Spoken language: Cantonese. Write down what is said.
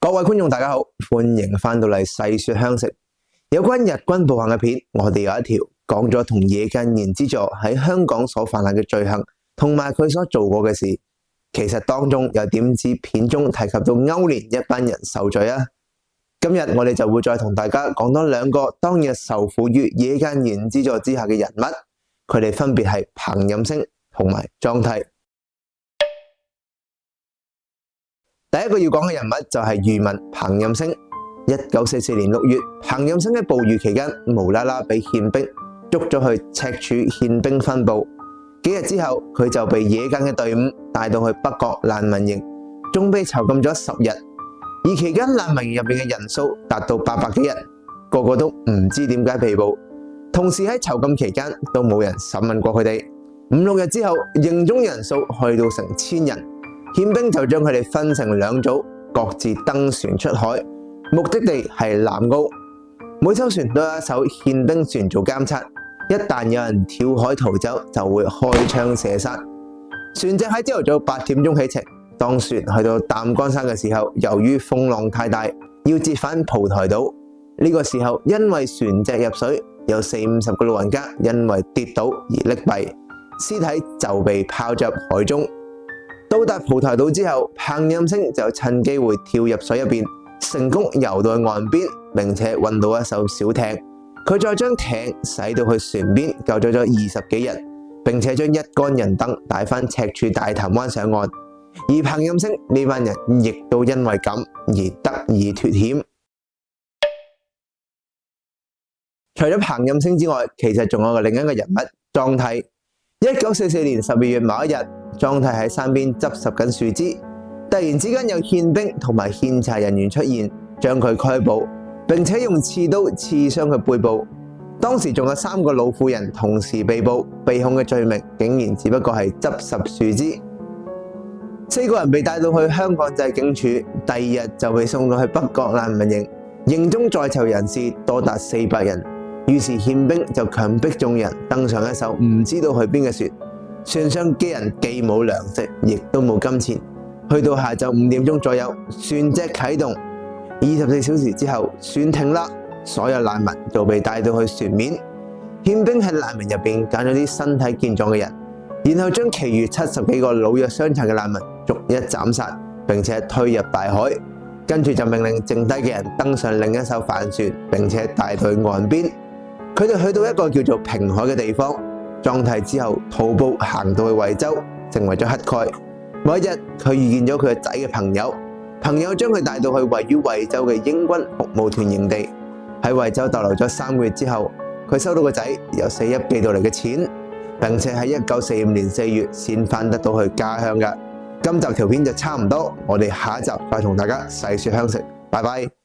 各位觀眾大家好，歡迎翻到嚟細說香食。有關日軍暴行嘅片，我哋有一條講咗同野間賢之助喺香港所犯下嘅罪行，同埋佢所做過嘅事。其實當中又點知片中提及到勾連一班人受罪啊？今日我哋就會再同大家講多兩個當日受苦於野間賢之助之下嘅人物，佢哋分別係彭任聲同埋莊替。第一個要講嘅人物就係漁民彭任聲。1944年6月，彭任聲喺捕魚期間無啦啦被憲兵捉咗去赤柱憲兵分部。幾日之後，佢就被野間嘅隊伍帶到去北角難民營，仲被囚禁咗10日。而期間難民營入邊嘅人數達到800幾人，個個都唔知點解被捕。同時喺囚禁期間都冇人審問過佢哋。5-6日之後，營中人數去到成1000人，憲兵就將佢哋分成2組，各自登船出海，目的地係南澳。每艘船都有一艘憲兵船做監察，一旦有人跳海逃走，就會開槍射殺。船隻喺朝頭早8點鐘起程，當船去到擔桿山嘅時候，由於風浪太大，要折返蒲台島。呢個時候因為船隻入水，有40-50個老人家因為跌倒而溺斃，屍體就被拋入海中。到達蒲台島之後，彭任聲就趁機會跳入水入邊，成功游到去岸邊，並且揾到一艘小艇。佢再將艇駛到去船邊，救咗20幾人，並且將一干人等帶返赤柱大潭灣上岸。而彭任聲呢班人亦都因為咁而得以脫險。除咗彭任聲之外，其實仲有另一個人物莊替。1944年12月某一日，莊替喺山邊執拾緊樹枝，突然之間有憲兵同埋憲查人員出現，將佢拘捕，並且用刺刀刺傷佢背部。當時仲有3個老婦人同時被捕，被控嘅罪名竟然只不過係執拾樹枝。4個人被帶到去香港仔警署，第2日就被送到去北角難民營，營中在囚人士多達400人。於是憲兵就強迫眾人登上一艘唔知道去邊嘅船，船上嘅人既冇糧食，亦都冇金錢。去到下晝5點鐘左右，船隻啟動，24小時之後，船停啦，所有難民就被帶到去船面。憲兵喺難民入邊揀咗啲身體健壯嘅人，然後將其餘70幾個老弱傷殘嘅難民逐一斬殺，並且推入大海。跟住就命令剩低嘅人登上另一艘帆船，並且帶到去岸邊。佢哋去到一個叫做平海嘅地方，莊替之後徒步行到去惠州，成為咗乞丐。某一日，佢遇見咗佢個仔嘅朋友，朋友將佢帶到去位於惠州嘅英軍服務團營地。喺惠州逗留咗3個月之後，佢收到個仔由四邑寄到嚟嘅錢，並且喺1945年4月先返得到去家鄉㗎。今集條片就差唔多，我哋下一集再同大家細說香食，拜拜。